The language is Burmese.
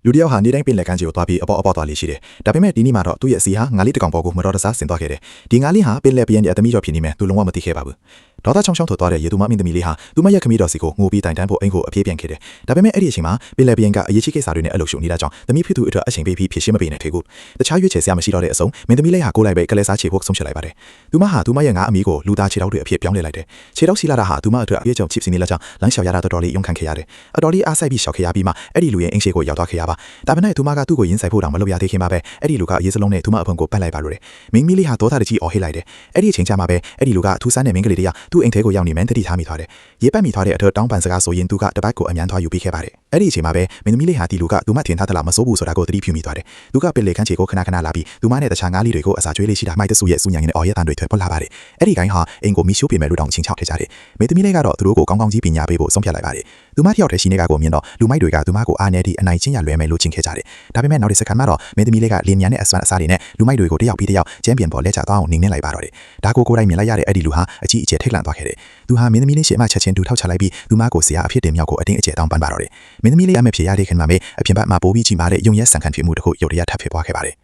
လူတယောက်ဟာနေတိုင်းပင်လယ်ကမ်းခြေကိုသွားပြီးအပေါ်သွားလေးရှိတယ်။ဒါပေမဲ့ဒီနေ့မှာတော့သူ့ရဲ့စီဟာငါးလေးတစ်ကောင်ပေါ်ကိုမတော်တဆဆင်သွားခဲ့တယ်။ဒီငါးလေးဟာပင်လယ်ပြန်ရဲ့အသမီးကျော်ဖြစ်နေမယ်သူလုံးဝမသိခဲ့ပါဘူး။ဒေါသချောင်းချောင်းထွက်သွားတဲ့ရေသူမမင်းသမီးလေးဟာသူမရဲ့ခမီးတော်စီကိုငိုပြီးတိုင်တန်းဖို့အိမ်ကိုအပြေးပြန်ခဲ့တယ်။ဒါပေမဲ့အဲ့ဒီအချိန်မှာပင်လယ်ပြန်ကအရေးကြီးကိစ္စတွေနဲ့အလုပ်ရှုပ်နေတာကြောင့်သမီးဖြစ်သူအတွက်အချိန်ပေးပြီးဖြစ်ရှင်းမပေးနိုင်သေးဘူး။တခြားရွေးချယ်စရာမရှိတော့တဲ့အဆုံးမင်းသမီးလေးဟာကိုယ်လိုက်ပဲကလေးစားချေဖို့ဆုံးဖြတ်လိုက်ပါတယ်။သူမဟာသူမရဲ့ငါးအမီးကိုလူသားခြေထောက်တွေအဖြစ်ပြောင်းလဲလိုက်တယ်။ခြေထောက်စီလာတာဟာသူမအတွက်အရေးကြောင့်ချစ်စီနေလက်ကြောင့်လမ်းလျှောက်ရတာတော်တော်လေးယုံခံခဲ့ရတယ်။အတော်လေးအားစိုက်ပြီးရှောက်ခဲ့ရပြီးမှအဲ့ဒီလူရဲ့အင်းရှိကိုရောက်သွားခဲ့ရပါ။ဒါပေမဲ့သူမကသူ့ကိုရင်ဆိုင်ဖို့တောင်မလုပ်ရသေးခင်မှာပဲအဲ့ဒီလူကရေးစလုံးနဲ့သူမအဖုံကိုပတ်လိုက်ပါလို့တယ်။မင်းမီလေးဟာဒေါသတကြီးအော်ဟစ်လိုက်တယ်။အဲ့ဒီအချိန်ကျမှပဲအဲ့ဒီလူကထူးဆန်းတဲ့မင်းကလေးတယောက်သူ့အိမ်ထဲကိုရောက်နေမှန်းတတိထားမိသွားတယ်။ရေပတ်မိသွားတဲ့အထက်တောင်းပန်စကားဆိုရင်သူကတပတ်ကိုအမြန်သွားယူပြီးခဲ့ပါတယ်။အဲ့ဒီအချိန်မှာပဲမင်းသမီးလေးဟာဒီလူကသူမထင်ထားသလားမစိုးဘူးဆိုတာကိုသတိပြုမိသွားတယ်။သူကပင်လေခန်းချေကိုခဏခဏလာပြီးသူမနဲ့တခြားငါးလီတွေကိုအစာကျွေးလေးရှိတာမိုက်တဆူရဲ့စူညံနဲ့အော်ရတန်တွေထွက်ပေါ်လာပါတယ်။အဲ့ဒီကိုင်းဟာအင်ကိုမီရှိုးပြင်မဲ့လူတောင်ချင်းချောက်ထကြတယ်။မင်းသမီးလေးကတော့သူတို့ကိုကောင်းကောင်းကြီးပညာပေးဖို့ဆုံးဖြတ်လိုက်ပါတယ်။သူမတယောက်တည်းရှိနေကကိုမြင်တော့လူမိုက်တွေကသူမကိုအားနေသည့်အနိုင်ချင်းရလွဲမယ်လို့ချင်းခဲ့ကြတယ်။ဒါပေမဲ့နောက်တစ်စက္ကန့်မှတော့မင်းသမီးလေးကလင်းမြန်တဲ့အစွမ်းအစားတွေနဲ့လူမိုက်တွေကိုတယောက်ပြီးတယောက်ကျမ်းပြန်ပေါ်လက်ချသွားအောင်နေနေလိုက်ပါတော့တယ်။ဒါကိုကိုယ်တိုင်မြင်လိုက်ရတဲ့အဲ့ဒီလူဟာအကြီးအကျယ်ထိတ်လန့်သွားခဲ့တယ်။သူဟာမင်းသမီးလေးရှေ့မှချက်ချင်းတူထောက်ချလိုက်ပြီးသူမကိုဆရာအဖြစ်တင်မြောက်ကိုအတင်းအကျယ်တောင်းပန်ပါတော့တယ်။မင်းသမီးလေးအမေဖြစ်ရတဲ့ခင်မှာပဲအပြင်ဘက်မှာပိုးပြီးကြီးမားတဲ့ယုံရဲဆန်ခံဖြစ်မှုတစ်ခုရုတ်တရက်ထပ်ဖြစ်သွားခဲ့ပါတယ်